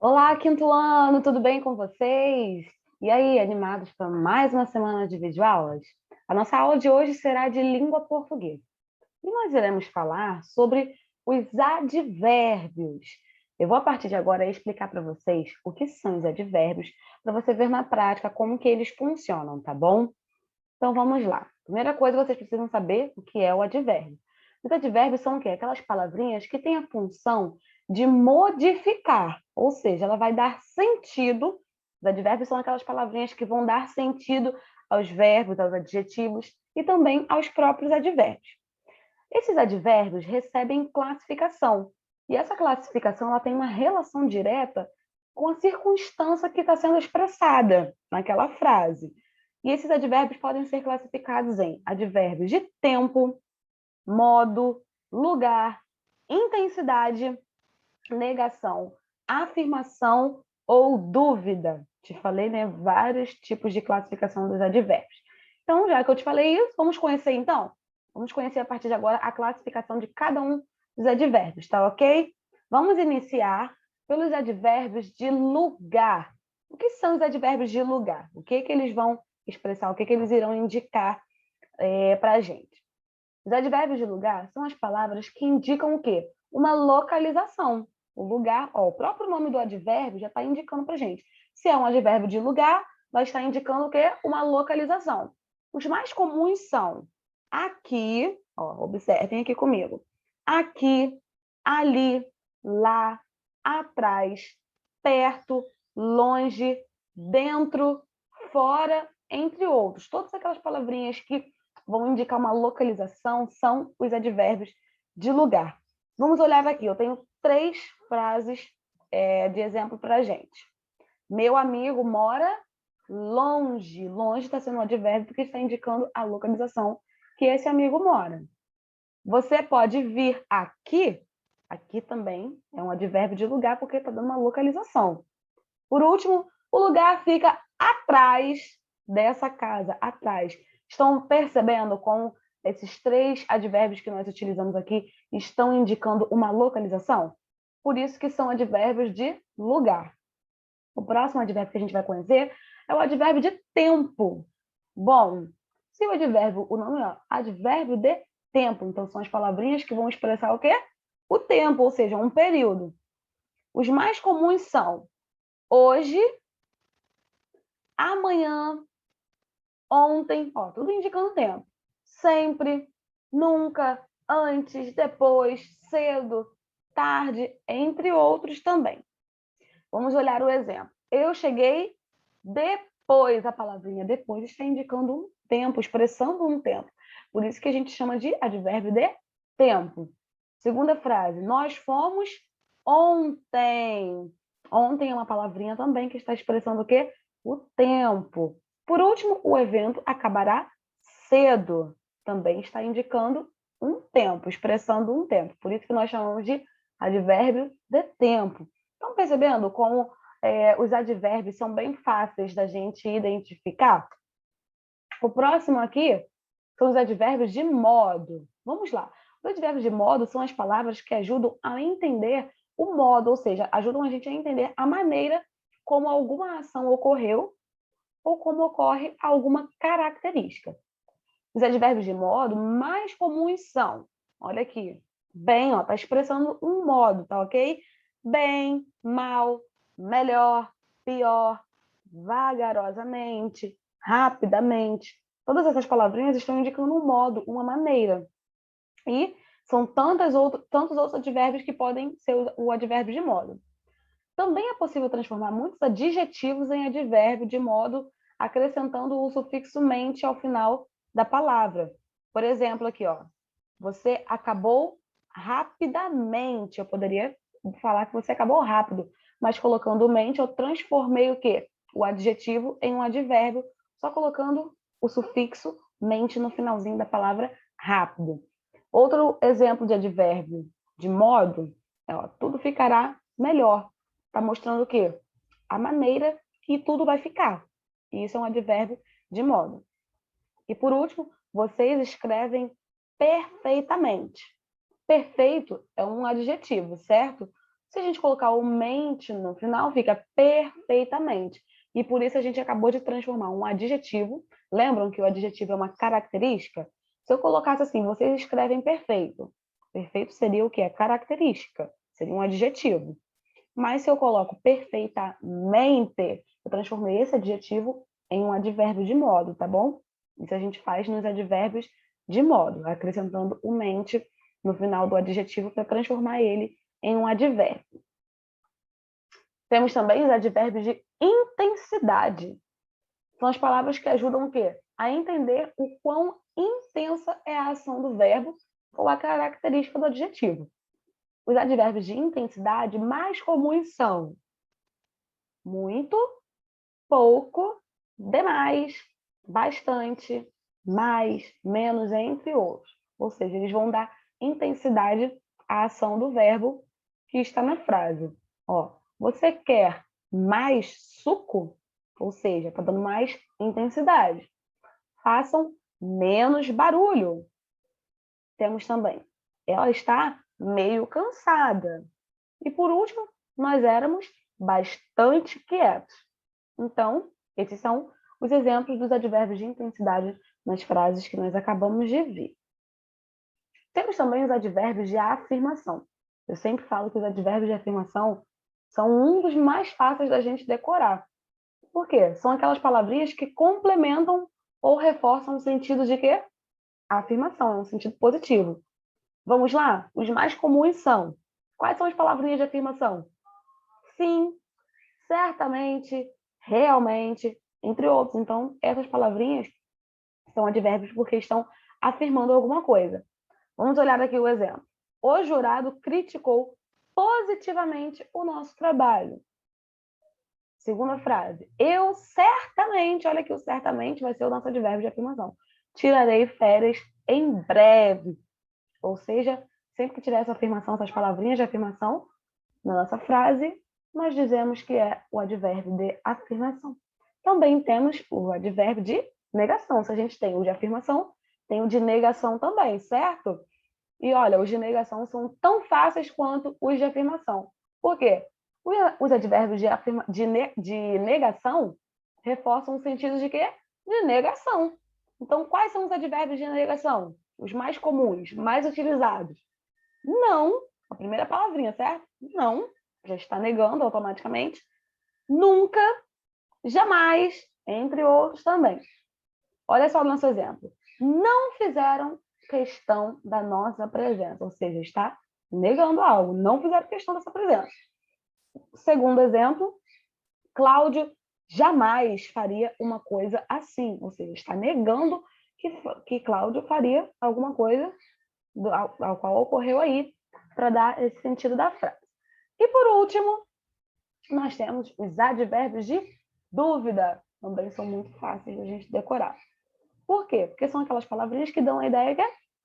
Olá, quinto ano, tudo bem com vocês? E aí, animados para mais uma semana de videoaulas? A nossa aula de hoje será de língua portuguesa. E nós iremos falar sobre os advérbios. Eu vou, a partir de agora, explicar para vocês o que são os advérbios, para você ver na prática como que eles funcionam, tá bom? Então, vamos lá. Primeira coisa, vocês precisam saber o que é o advérbio. Os advérbios são o quê? Aquelas palavrinhas que têm a função de modificar, ou seja, ela vai dar sentido. Os advérbios são aquelas palavrinhas que vão dar sentido aos verbos, aos adjetivos e também aos próprios advérbios. Esses advérbios recebem classificação, e essa classificação ela tem uma relação direta com a circunstância que está sendo expressada naquela frase. E esses advérbios podem ser classificados em advérbios de tempo, modo, lugar, intensidade, negação, afirmação ou dúvida. Te falei, né, vários tipos de classificação dos advérbios. Então, já que eu te falei isso, vamos conhecer então? Vamos conhecer a partir de agora a classificação de cada um dos advérbios, tá ok? Vamos iniciar pelos advérbios de lugar. O que são os advérbios de lugar? O que eles vão expressar? O que eles irão indicar para a gente? Os advérbios de lugar são as palavras que indicam o quê? Uma localização. O lugar, ó, o próprio nome do advérbio já está indicando para a gente. Se é um advérbio de lugar, vai estar indicando o quê? Uma localização. Os mais comuns são aqui, ó, observem aqui comigo. Aqui, ali, lá, atrás, perto, longe, dentro, fora, entre outros. Todas aquelas palavrinhas que vão indicar uma localização são os advérbios de lugar. Vamos olhar aqui, eu tenho 3 frases de exemplo para a gente. Meu amigo mora longe. Longe está sendo um advérbio porque está indicando a localização que esse amigo mora. Você pode vir aqui. Aqui também é um advérbio de lugar porque está dando uma localização. Por último, o lugar fica atrás dessa casa, atrás. Estão percebendo como esses 3 advérbios que nós utilizamos aqui estão indicando uma localização? Por isso que são advérbios de lugar. O próximo advérbio que a gente vai conhecer é o advérbio de tempo. Bom, se o advérbio, o nome é advérbio de tempo, então são as palavrinhas que vão expressar o quê? O tempo, ou seja, um período. Os mais comuns são hoje, amanhã, ontem, ó, tudo indicando tempo. Sempre, nunca, antes, depois, cedo, tarde, entre outros também. Vamos olhar o exemplo. Eu cheguei depois, a palavrinha depois está indicando um tempo, expressando um tempo. Por isso que a gente chama de advérbio de tempo. Segunda frase, nós fomos ontem. Ontem é uma palavrinha também que está expressando o quê? O tempo. Por último, o evento acabará cedo. Também está indicando um tempo, expressando um tempo. Por isso que nós chamamos de advérbio de tempo. Estão percebendo como os advérbios são bem fáceis da gente identificar? O próximo aqui são os advérbios de modo. Vamos lá. Os advérbios de modo são as palavras que ajudam a entender o modo, ou seja, ajudam a gente a entender a maneira como alguma ação ocorreu ou como ocorre alguma característica. Os advérbios de modo mais comuns são, olha aqui, bem, ó, tá expressando um modo, tá ok? Bem, mal, melhor, pior, vagarosamente, rapidamente. Todas essas palavrinhas estão indicando um modo, uma maneira. E são tantos outros advérbios que podem ser o advérbio de modo. Também é possível transformar muitos adjetivos em advérbio de modo acrescentando o sufixo mente ao final da palavra. Por exemplo, aqui, ó, você acabou rapidamente. Eu poderia falar que você acabou rápido, mas colocando mente, eu transformei o quê? O adjetivo em um advérbio, só colocando o sufixo mente no finalzinho da palavra rápido. Outro exemplo de advérbio de modo, ó, tudo ficará melhor. Está mostrando o quê? A maneira que tudo vai ficar. E isso é um advérbio de modo. E por último, vocês escrevem perfeitamente. Perfeito é um adjetivo, certo? Se a gente colocar o mente no final, fica perfeitamente. E por isso a gente acabou de transformar um adjetivo. Lembram que o adjetivo é uma característica? Se eu colocasse assim, vocês escrevem perfeito. Perfeito seria o quê? Característica. Seria um adjetivo. Mas se eu coloco perfeitamente, eu transformei esse adjetivo em um advérbio de modo, tá bom? Isso a gente faz nos advérbios de modo, acrescentando o mente no final do adjetivo para transformar ele em um advérbio. Temos também os advérbios de intensidade. São as palavras que ajudam o quê? A entender o quão intensa é a ação do verbo ou a característica do adjetivo. Os advérbios de intensidade mais comuns são muito, pouco, demais, bastante, mais, menos, entre outros. Ou seja, eles vão dar intensidade à ação do verbo que está na frase. Ó, você quer mais suco? Ou seja, está dando mais intensidade. Façam menos barulho. Temos também, ela está meio cansada. E por último, nós éramos bastante quietos. Então, esses são os exemplos dos advérbios de intensidade nas frases que nós acabamos de ver. Temos também os advérbios de afirmação. Eu sempre falo que os advérbios de afirmação são um dos mais fáceis da gente decorar. Por quê? São aquelas palavrinhas que complementam ou reforçam o sentido de quê? A afirmação, é um sentido positivo. Vamos lá? Os mais comuns são... Quais são as palavrinhas de afirmação? Sim, certamente, realmente, entre outros. Então, essas palavrinhas são advérbios porque estão afirmando alguma coisa. Vamos olhar aqui o exemplo. O jurado criticou positivamente o nosso trabalho. Segunda frase. Eu certamente, olha aqui, o certamente vai ser o nosso advérbio de afirmação. Tirarei férias em breve. Ou seja, sempre que tiver essa afirmação, essas palavrinhas de afirmação na nossa frase, nós dizemos que é o advérbio de afirmação. Também temos o advérbio de negação. Se a gente tem o de afirmação, tem o de negação também, certo? E olha, os de negação são tão fáceis quanto os de afirmação. Por quê? Os advérbios de negação reforçam o sentido de quê? De negação. Então, quais são os advérbios de negação? Os mais comuns, mais utilizados. Não, a primeira palavrinha, certo? Não, já está negando automaticamente. Nunca, jamais, entre outros também. Olha só o nosso exemplo. Não fizeram questão da nossa presença, ou seja, está negando algo, não fizeram questão dessa presença. Segundo exemplo, Cláudio jamais faria uma coisa assim, ou seja, está negando que Cláudio faria alguma coisa ao qual ocorreu aí, para dar esse sentido da frase. E por último, nós temos os advérbios de dúvida. Também são muito fáceis de a gente decorar. Por quê? Porque são aquelas palavrinhas que dão a ideia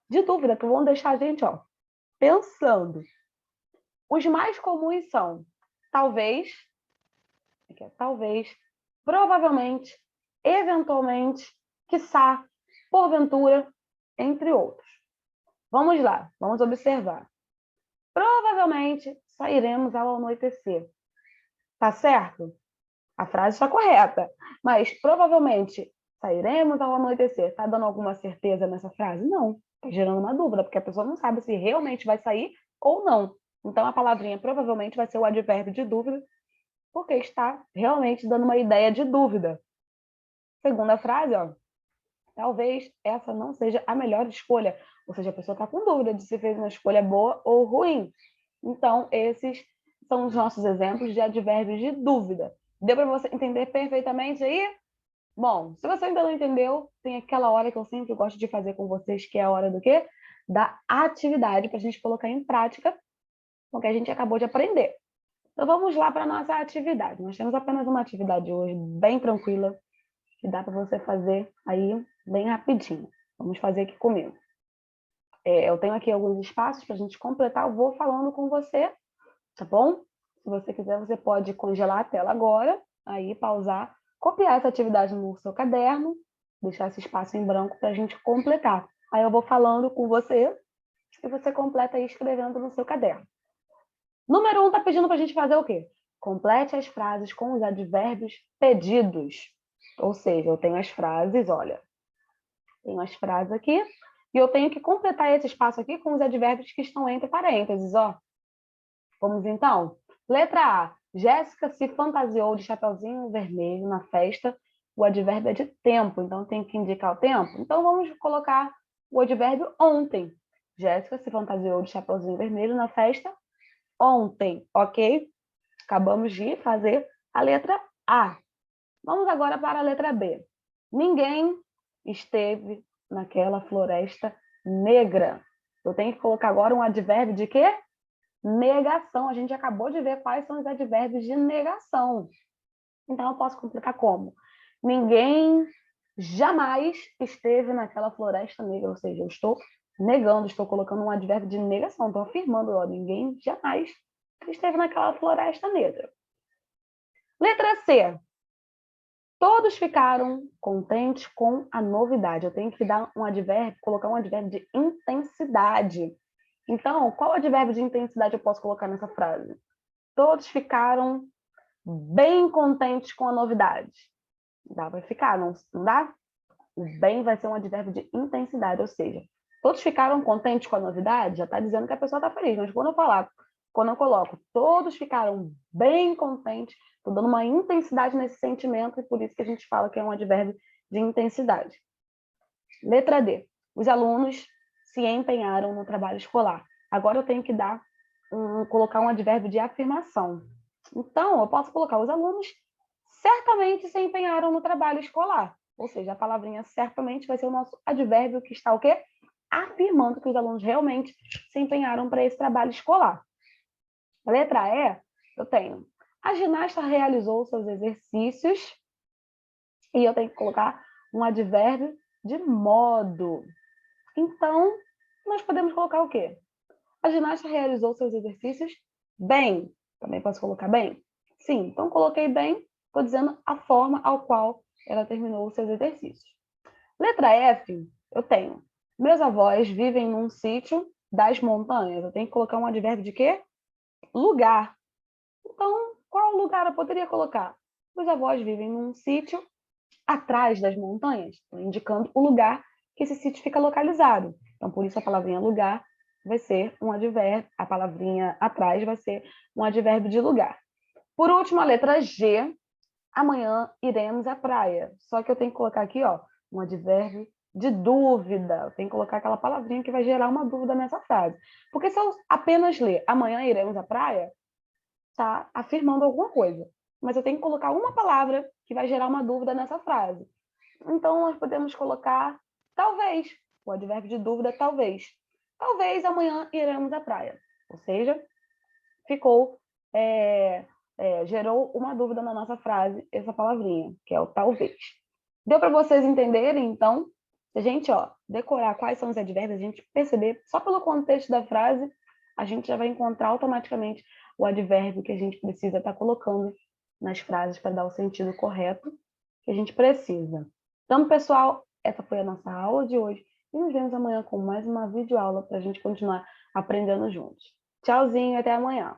de dúvida, que vão deixar a gente pensando. Os mais comuns são talvez, provavelmente, eventualmente, quiçá, porventura, entre outros. Vamos lá, vamos observar. Provavelmente sairemos ao anoitecer. Tá certo? A frase está correta. Mas provavelmente sairemos ao anoitecer. Está dando alguma certeza nessa frase? Não. Está gerando uma dúvida, porque a pessoa não sabe se realmente vai sair ou não. Então a palavrinha provavelmente vai ser o advérbio de dúvida, porque está realmente dando uma ideia de dúvida. Segunda frase, talvez essa não seja a melhor escolha. Ou seja, a pessoa está com dúvida de se fez uma escolha boa ou ruim. Então, esses são os nossos exemplos de advérbios de dúvida. Deu para você entender perfeitamente aí? Bom, se você ainda não entendeu, tem aquela hora que eu sempre gosto de fazer com vocês, que é a hora do quê? Da atividade, para a gente colocar em prática o que a gente acabou de aprender. Então, vamos lá para a nossa atividade. Nós temos apenas uma atividade hoje, bem tranquila, que dá para você fazer aí bem rapidinho. Vamos fazer aqui comigo. Eu tenho aqui alguns espaços para a gente completar, eu vou falando com você, tá bom? Se você quiser, você pode congelar a tela agora, aí pausar, copiar essa atividade no seu caderno, deixar esse espaço em branco para a gente completar. Aí eu vou falando com você e você completa aí escrevendo no seu caderno. Número 1 está pedindo para a gente fazer o quê? Complete as frases com os advérbios pedidos. Ou seja, eu tenho as frases, olha, tenho as frases aqui, e eu tenho que completar esse espaço aqui com os advérbios que estão entre parênteses, ó. Vamos então? Letra A. Jéssica se fantasiou de chapeuzinho vermelho na festa. O advérbio é de tempo, então tem que indicar o tempo. Então vamos colocar o advérbio ontem. Jéssica se fantasiou de chapeuzinho vermelho na festa ontem, ok? Acabamos de fazer a letra A. Vamos agora para a letra B. Ninguém esteve naquela floresta negra. Eu tenho que colocar agora um advérbio de quê? Negação. A gente acabou de ver quais são os advérbios de negação. Então, eu posso complicar como? Ninguém jamais esteve naquela floresta negra. Ou seja, eu estou negando, estou colocando um advérbio de negação. Estou afirmando, ó, ninguém jamais esteve naquela floresta negra. Letra C. Todos ficaram contentes com a novidade. Eu tenho que dar um advérbio, colocar um advérbio de intensidade. Então, qual advérbio de intensidade eu posso colocar nessa frase? Todos ficaram bem contentes com a novidade. Dá para ficar, não dá? O bem vai ser um advérbio de intensidade, ou seja, todos ficaram contentes com a novidade, já está dizendo que a pessoa está feliz. Mas quando eu coloco todos ficaram bem contentes, estou dando uma intensidade nesse sentimento e por isso que a gente fala que é um advérbio de intensidade. Letra D. Os alunos se empenharam no trabalho escolar. Agora eu tenho que colocar um advérbio de afirmação. Então, eu posso colocar os alunos certamente se empenharam no trabalho escolar. Ou seja, a palavrinha certamente vai ser o nosso advérbio que está o quê? Afirmando que os alunos realmente se empenharam para esse trabalho escolar. A letra E, eu tenho. A ginasta realizou seus exercícios e eu tenho que colocar um advérbio de modo. Então, nós podemos colocar o quê? A ginasta realizou seus exercícios bem. Também posso colocar bem? Sim, então coloquei bem, estou dizendo a forma ao qual ela terminou os seus exercícios. Letra F, eu tenho. Meus avós vivem num sítio das montanhas. Eu tenho que colocar um advérbio de quê? Lugar. Então, qual lugar eu poderia colocar? Meus avós vivem num sítio atrás das montanhas, indicando o lugar que esse sítio fica localizado. Então, por isso a palavrinha lugar vai ser um advérbio, a palavrinha atrás vai ser um advérbio de lugar. Por último, a letra G, amanhã iremos à praia. Só que eu tenho que colocar aqui, ó, um advérbio de dúvida. Eu tenho que colocar aquela palavrinha que vai gerar uma dúvida nessa frase. Porque se eu apenas ler amanhã iremos à praia, está afirmando alguma coisa. Mas eu tenho que colocar uma palavra que vai gerar uma dúvida nessa frase. Então, nós podemos colocar talvez, o advérbio de dúvida, talvez. Talvez amanhã iremos à praia. Ou seja, gerou uma dúvida na nossa frase, essa palavrinha, que é o talvez. Deu para vocês entenderem, então? Se a gente decorar quais são os advérbios, a gente perceber, só pelo contexto da frase, a gente já vai encontrar automaticamente o advérbio que a gente precisa estar colocando nas frases para dar o sentido correto que a gente precisa. Então, pessoal, essa foi a nossa aula de hoje e nos vemos amanhã com mais uma videoaula para a gente continuar aprendendo juntos. Tchauzinho, até amanhã!